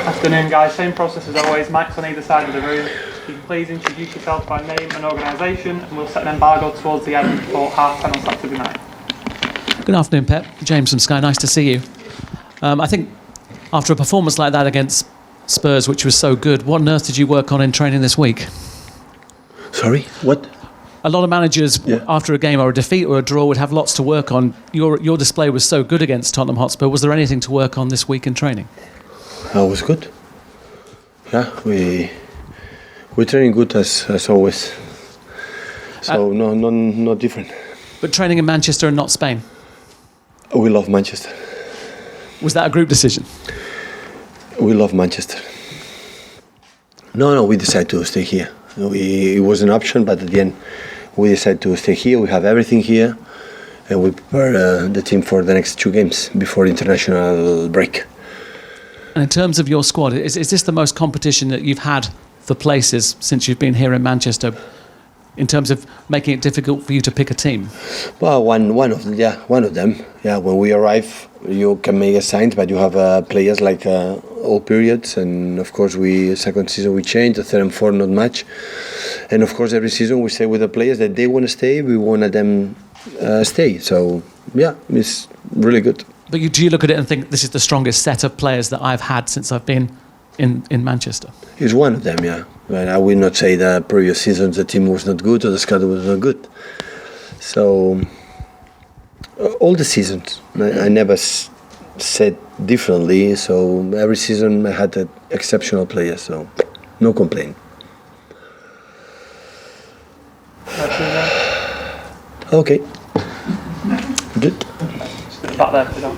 Afternoon, guys. Same process as always. Mics on either side of the room. If you can please introduce yourself by name and organisation, and we'll set an embargo towards the end for 10:30 on Saturday night. Good afternoon, Pep. James from Sky. Nice to see you. I think after a performance like that against Spurs, which was so good, what on earth did you work on in training this week? Sorry, what? A lot of managers, after a game or a defeat or a draw, would have lots to work on. Your display was so good against Tottenham Hotspur. Was there anything to work on this week in training? It was good. Yeah, we're training good as always. So no different. But training in Manchester and not Spain? We love Manchester. Was that a group decision? We love Manchester. No, we decided to stay here. It was an option, but at the end, we decided to stay here. We have everything here, and we prepare the team for the next 2 games before international break. And in terms of your squad, is this the most competition that you've had for places since you've been here in Manchester, in terms of making it difficult for you to pick a team? Well, one of them. Yeah, when we arrive, you can make assigns, but you have players like all periods, and of course second season we change, the third and fourth not much, and of course every season we say with the players that they want to stay, we want them stay. So yeah, it's really good. But do you look at it and think this is the strongest set of players that I've had since I've been in Manchester? It's one of them, yeah. But I will not say that previous seasons the team was not good or the squad was not good. So all the seasons, I never said differently. So every season I had an exceptional player, so no complaint. Okay. Good. Back there,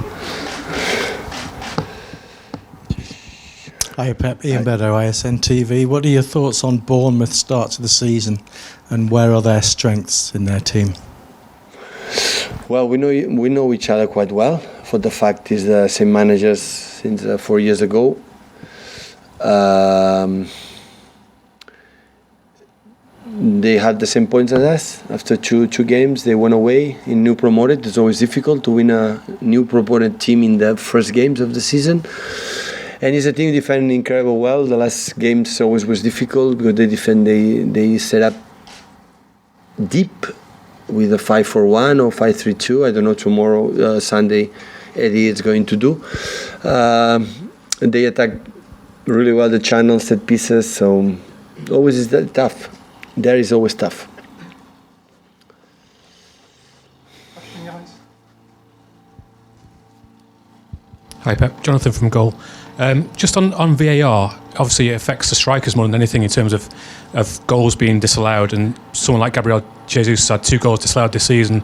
Hi Pep, Ian Beddoe, ISN TV. What are your thoughts on Bournemouth's start to the season, and where are their strengths in their team? Well, we know each other quite well. For the fact is the same managers since 4 years ago. They had the same points as us. After two games, they went away in new promoted. It's always difficult to win a new promoted team in the first games of the season. And it's a team defending incredible well. The last games always was difficult because they set up deep with a 5-4-1 or 5-3-2. I don't know tomorrow, Sunday, Eddie is going to do. They attack really well the channels, set pieces. So always is that tough. There is always tough. Hi Pep, Jonathan from Goal. Just on VAR, obviously it affects the strikers more than anything in terms of goals being disallowed, and someone like Gabriel Jesus had 2 goals disallowed this season,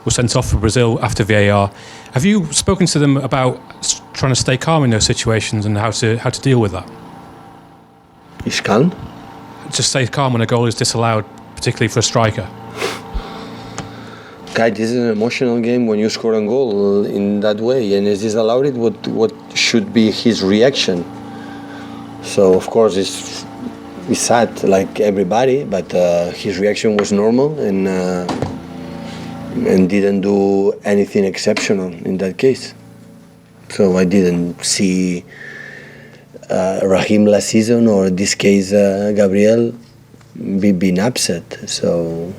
was sent off for Brazil after VAR. Have you spoken to them about trying to stay calm in those situations and how to deal with that? Is calm? Just stay calm when a goal is disallowed, particularly for a striker. Guy, this is an emotional game when you score a goal in that way, and is disallowed it, what should be his reaction? So of course it's sad like everybody, but his reaction was normal and didn't do anything exceptional in that case. So I didn't see Raheem last season or in this case Gabriel being upset. So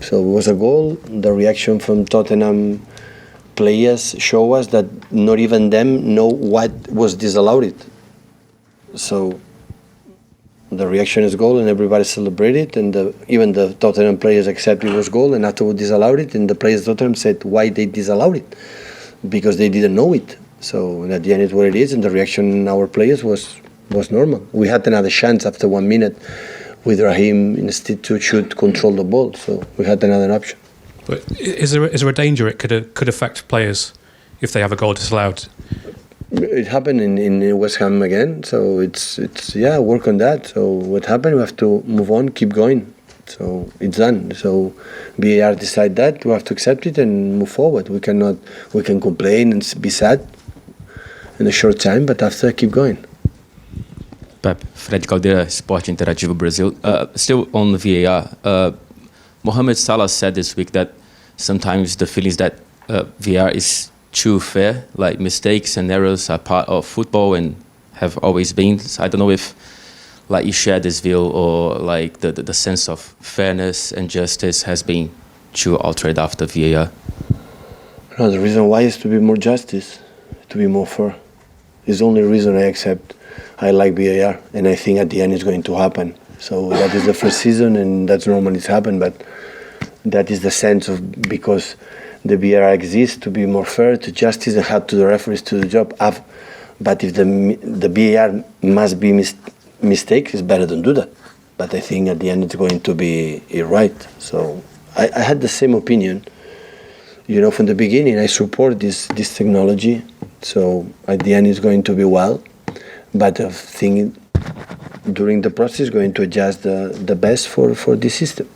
it was a goal. The reaction from Tottenham players show us that not even them know what was disallowed. So the reaction is goal and everybody celebrated, and even the Tottenham players accepted it was goal, and afterwards disallowed it, and the players of Tottenham said why they disallowed it, because they didn't know it. So at the end it's what it is, and the reaction in our players was normal. We had another chance after 1 minute with Raheem instead to shoot, control the ball, so we had another option. But is there a danger it could affect players if they have a goal disallowed? It happened in West Ham again, so it's work on that. So what happened? We have to move on, keep going. So it's done. So VAR decide that we have to accept it and move forward. We can complain and be sad in a short time, but after keep going. Pep, Fred Caldeira, Sport Interativo Brazil. Still on VAR, Mohamed Salah said this week that sometimes the feeling is that VAR is too fair. Like mistakes and errors are part of football and have always been. So I don't know if like you share this view or like the sense of fairness and justice has been too altered after VAR. No, the reason why is to be more justice, to be more fair. It's the only reason I accept. I like VAR, and I think at the end it's going to happen. So that is the first season, and that's normally it's happened. But that is the sense of, because the VAR exists to be more fair, to justice, and help to the referees to the job. But if the VAR must be mistakes, it's better don't do that. But I think at the end it's going to be right. So I had the same opinion. From the beginning, I support this technology. So at the end, it's going to be well. But I think during the process, going to adjust the best for this system.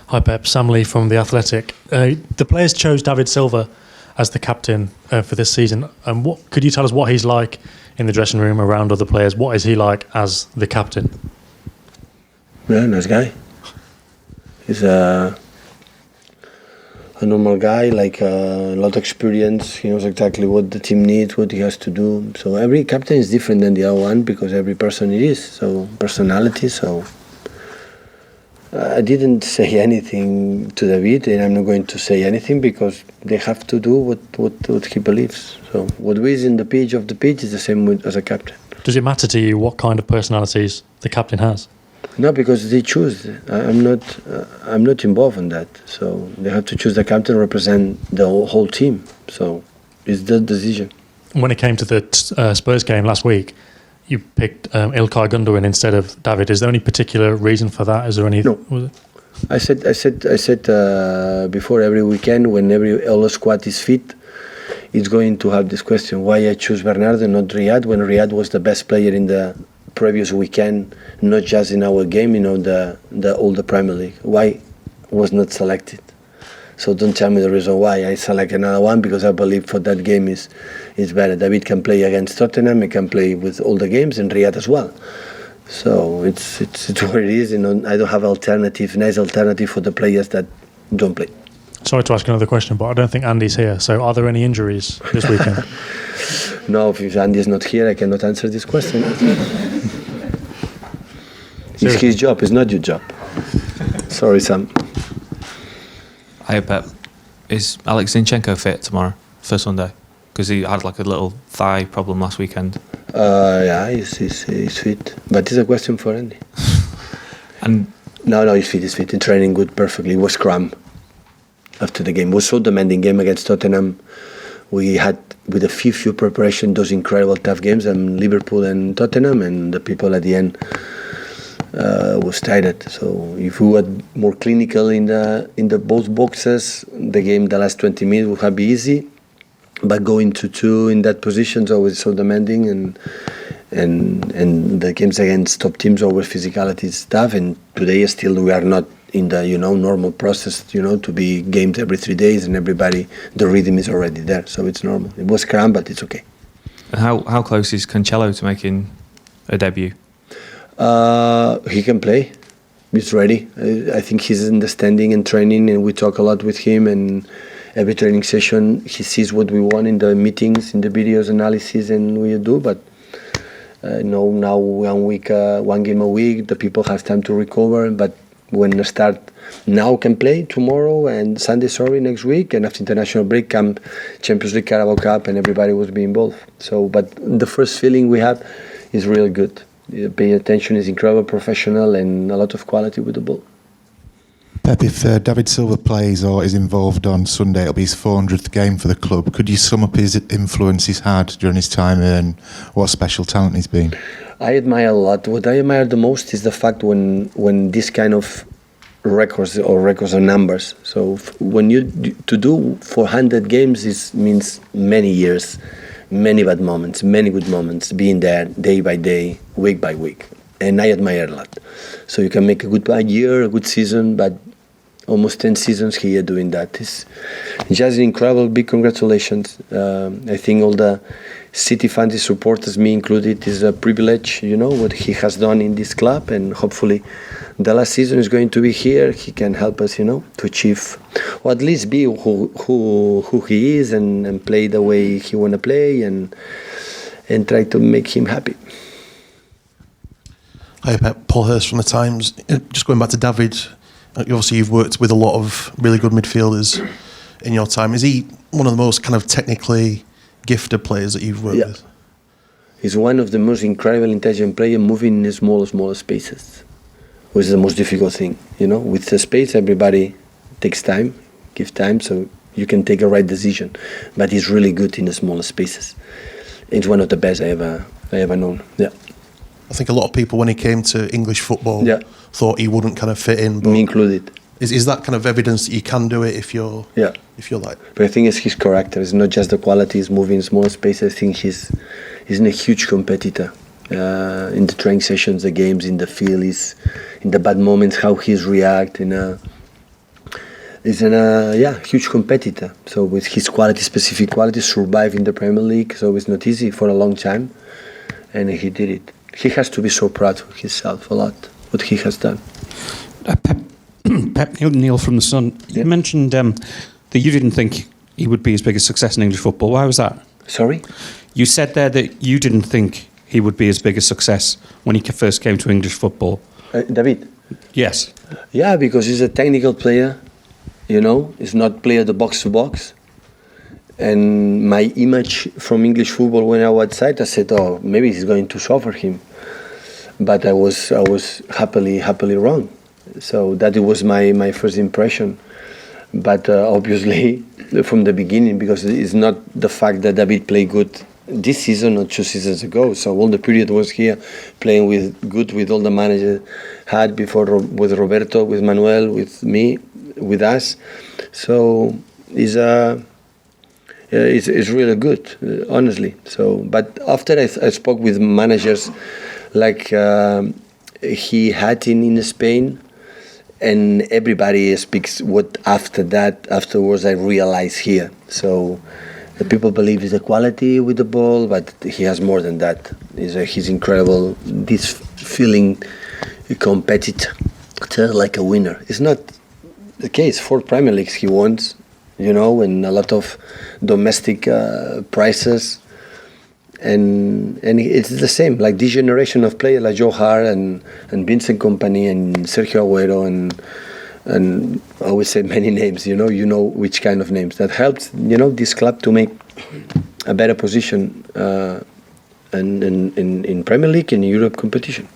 Hi Pep, Sam Lee from The Athletic. The players chose David Silva as the captain for this season. And could you tell us what he's like in the dressing room around other players? What is he like as the captain? Yeah, nice guy. He's a normal guy, like a lot of experience. He knows exactly what the team needs, what he has to do. So every captain is different than the other one because every person it is. So personality. So I didn't say anything to David, and I'm not going to say anything because they have to do what he believes. So what is in the pitch of the pitch is the same as a captain. Does it matter to you what kind of personalities the captain has? No, because they choose. I'm not involved in that. So they have to choose the captain, represent the whole team. So it's the decision. When it came to the Spurs game last week, you picked Ilkay Gundogan instead of David. Is there any particular reason for that? Is there any? No. I said before, every weekend when all the squad is fit, it's going to have this question: why I choose Bernardo and not Riyad when Riyad was the best player in the previous weekend, not just in our game, all the Premier League. Why was not selected? So don't tell me the reason why I select another one, because I believe for that game is better. David can play against Tottenham, he can play with all the games, and Riyad as well. So it's what it is. I don't have nice alternative for the players that don't play. Sorry to ask another question, but I don't think Andy's here. So are there any injuries this weekend? No, if Andy is not here, I cannot answer this question. It's his job, it's not your job. Sorry, Sam. Hi, Pep. Is Alex Zinchenko fit tomorrow for Sunday? Because he had like a little thigh problem last weekend. Yeah, he's fit. But it's a question for Andy. And No, he's fit. He's training good, perfectly. It was scrum after the game. It was so demanding game against Tottenham. We had, with a few preparation, those incredible tough games, and Liverpool and Tottenham, and the people at the end was tired. So if we were more clinical in the both boxes, the last 20 minutes would have been easy. But going to two in that position is always so demanding, and the games against top teams always physicality is tough. And today still we are not in the normal process to be games every 3 days, and everybody, the rhythm is already there, so it's normal. It was cramped, but it's okay. how close is Cancelo to making a debut? He can play. He's ready. I think he's understanding and training, and we talk a lot with him, and every training session he sees what we want in the meetings, in the videos analysis, and we do. But now 1 game a week, the people have time to recover. But when they start now, can play tomorrow and Sunday, next week, and after international break come Champions League, Carabao Cup, and everybody will be involved. So, but the first feeling we have is really good. Paying attention, is incredible, professional, and a lot of quality with the ball. Pep, if David Silva plays or is involved on Sunday, it'll be his 400th game for the club. Could you sum up his influence he's had during his time here and what special talent he's been? I admire a lot. What I admire the most is the fact when this kind of records or numbers. So when to do 400 games means many years, many bad moments, many good moments, being there day by day, week by week. And I admire a lot. So you can make a good year, a good season, but almost 10 seasons here doing that. It's just incredible. Big congratulations. I think all the City fans, supporters, me included, is a privilege, what he has done in this club, and hopefully the last season is going to be here. He can help us, to achieve, or at least be who he is, and play the way he want to play, and try to make him happy. Hi, Pep. Paul Hurst from The Times. Just going back to David, obviously you've worked with a lot of really good midfielders in your time. Is he one of the most kind of technically gifted players that you've worked with? He's one of the most incredible, intelligent players moving in smaller spaces, which is the most difficult thing. With the space, everybody takes time, give time, so you can take a right decision. But he's really good in the smaller spaces. He's one of the best I ever known. Yeah. I think a lot of people, when he came to English football, thought he wouldn't kind of fit in. But me included. Is that kind of evidence that you can do it if you're like? But I think it's his character. It's not just the quality. He's moving in small spaces. I think he's a huge competitor. In the training sessions, the games, in the field, in the bad moments, how he's react. He's a huge competitor. So with his quality, specific quality, survive in the Premier League. So it's not easy for a long time, and he did it. He has to be so proud of himself a lot, what he has done. Pep, Neil from The Sun. You mentioned that you didn't think he would be as big a success in English football. Why was that? Sorry? You said there that you didn't think he would be as big a success when he first came to English football. David? Yes. Yeah, because he's a technical player, he's not player the box to box. And my image from English football when I was outside, I said, oh, maybe he's going to suffer him. But I was happily wrong. So that was my first impression. But obviously, from the beginning, because it's not the fact that David played good this season or 2 seasons ago. So all the period was here, playing with all the managers had before, with Roberto, with Manuel, with me, with us. So it's really good, honestly. So, but after I spoke with managers like he had in Spain, and everybody speaks what afterwards I realized here. So the people believe it's the quality with the ball, but he has more than that. He's incredible. This feeling competitor like a winner. It's not the case. 4 Premier Leagues he wants, and a lot of domestic prizes. And it's the same, like this generation of players like Joe Hart and Vincent Kompany and Sergio Aguero and I always say many names, you know which kind of names. That helps, this club to make a better position in Premier League and Europe competition.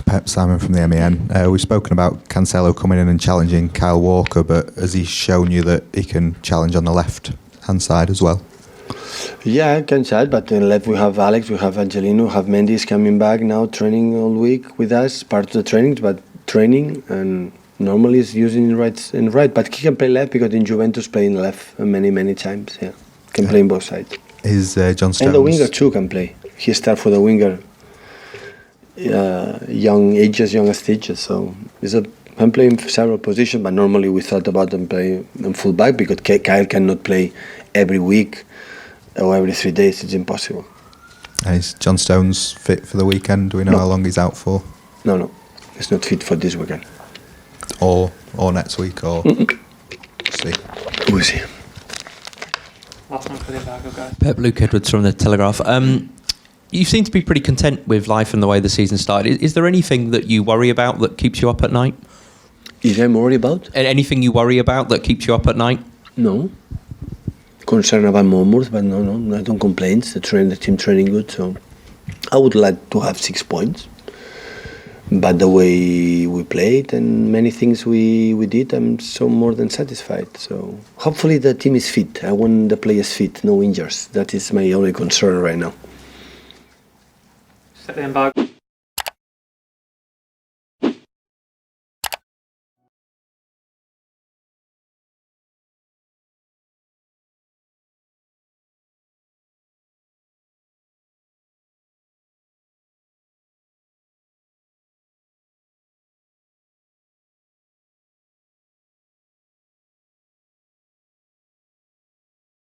Pep, Simon from the MEN. We've spoken about Cancelo coming in and challenging Kyle Walker, but has he shown you that he can challenge on the left-hand side as well? Yeah, I can chat, but on left we have Alex, we have Angelino, we have Mendy's coming back now, training all week with us, part of the trainings, but training, and normally he's using right, but he can play left because in Juventus playing left many times, can play on both sides. Is John Stones... And the winger too can play. He started for the winger, young stages, so I'm playing several positions, but normally we thought about them playing on full back because Kyle cannot play every week or every 3 days. It's impossible. And is John Stones fit for the weekend? Do we know how long he's out for? No, he's not fit for this weekend. Or next week, or see. We'll see. Last one for the Embargo, guys. Pep, Luke Edwards from The Telegraph. You seem to be pretty content with life and the way the season started. Is there anything that you worry about that keeps you up at night? Is I'm worried about? Anything you worry about that keeps you up at night? No. Concerned about Bournemouth, but no, I don't complain. The team training good, so I would like to have 6 points. But the way we played and many things we did, I'm so more than satisfied. So hopefully the team is fit. I want the players fit, no injuries. That is my only concern right now. Set the Embargo.